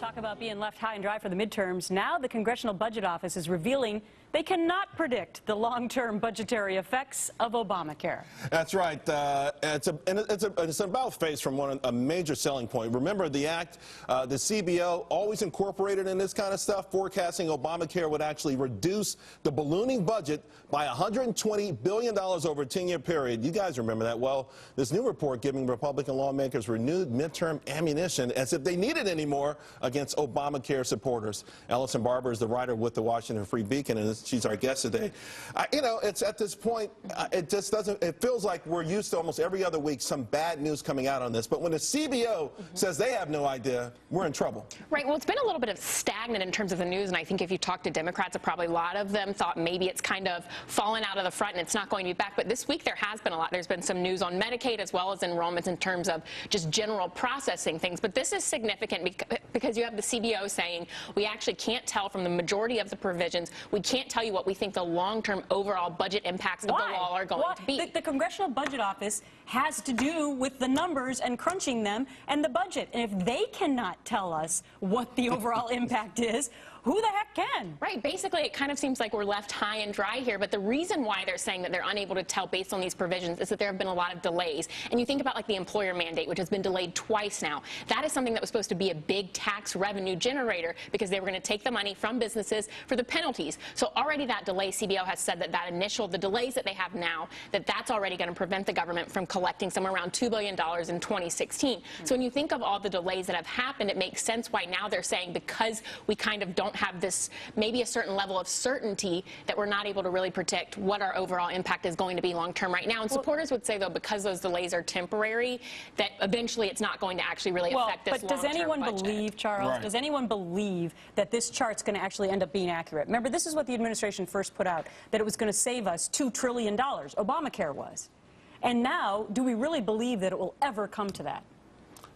Talk about being left high and dry for the midterms. Now the Congressional Budget Office is revealing they cannot predict the long-term budgetary effects of Obamacare. That's right. It's an about-face from a major selling point. Remember, the act, the CBO, always incorporated in this kind of stuff, forecasting Obamacare would actually reduce the ballooning budget by $120 billion over a 10-year period. You guys remember that. Well, this new report giving Republican lawmakers renewed midterm ammunition as if they need it anymore against Obamacare supporters. Ellison Barber is the writer with the Washington Free Beacon, and she's our guest today. You know, it's at this point, it just doesn't, it feels like we're used to almost every other week some bad news coming out on this. But when the CBO says they have no idea, we're in trouble. Right. Well, it's been a little bit of stagnant in terms of the news, and I think if you talk to Democrats, probably a lot of them thought maybe it's kind of fallen out of the front and it's not going to be back. But this week there has been a lot. There's been some news on Medicaid as well as enrollments in terms of just general processing things. But this is significant because you have the CBO saying we actually can't tell from the majority of the provisions. We can't tell you what we think the long-term overall budget impacts of the law are going to be. The Congressional Budget Office has to do with the numbers and crunching them and the budget. And if they cannot tell us what the overall impact is, who the heck can? Right. Basically, it kind of seems like we're left high and dry here. But the reason why they're saying that they're unable to tell based on these provisions is that there have been a lot of delays. And you think about like the employer mandate, which has been delayed twice now. That is something that was supposed to be a big tax revenue generator because they were going to take the money from businesses for the penalties. So already that delay, CBO has said that the delays that they have now, that's already going to prevent the government from collecting somewhere around $2 billion in 2016. So when you think of all the delays that have happened, it makes sense why now they're saying because we kind of don't have this maybe a certain level of certainty that we're not able to really predict what our overall impact is going to be long term right now. And supporters would say, though, because those delays are temporary, that eventually it's not going to actually really affect this long-term budget. But does anyone believe, Charles, does anyone believe that this chart's going to actually end up being accurate? Remember, this is what the administration first put out, that it was going to save us $2 trillion. Obamacare was. And now, do we really believe that it will ever come to that?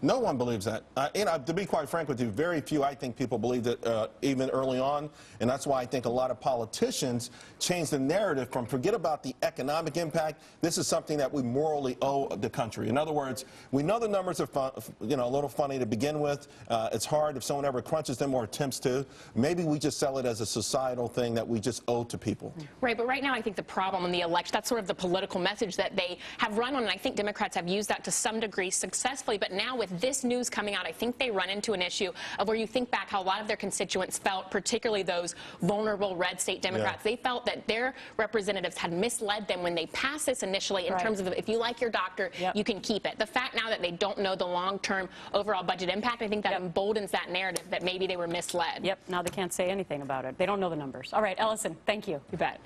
No one believes that. You know, to be quite frank with you, very few, I think, people believed it even early on, and that's why I think a lot of politicians changed the narrative from forget about the economic impact. This is something that we morally owe the country. In other words, we know the numbers are a little funny to begin with. It's hard if someone ever crunches them or attempts to. Maybe we just sell it as a societal thing that we just owe to people. Right, but right now I think the problem in the election, that's sort of the political message that they have run on, and I think Democrats have used that to some degree successfully. But now with this news coming out, I think they run into an issue of where you think back how a lot of their constituents felt, particularly those vulnerable red state Democrats. They felt that their representatives had misled them when they passed this initially in terms of if you like your doctor, you can keep it. The fact now that they don't know the long-term overall budget impact, I think that emboldens that narrative that maybe they were misled. Yep, now they can't say anything about it. They don't know the numbers. All right, Ellison, thank you. You bet.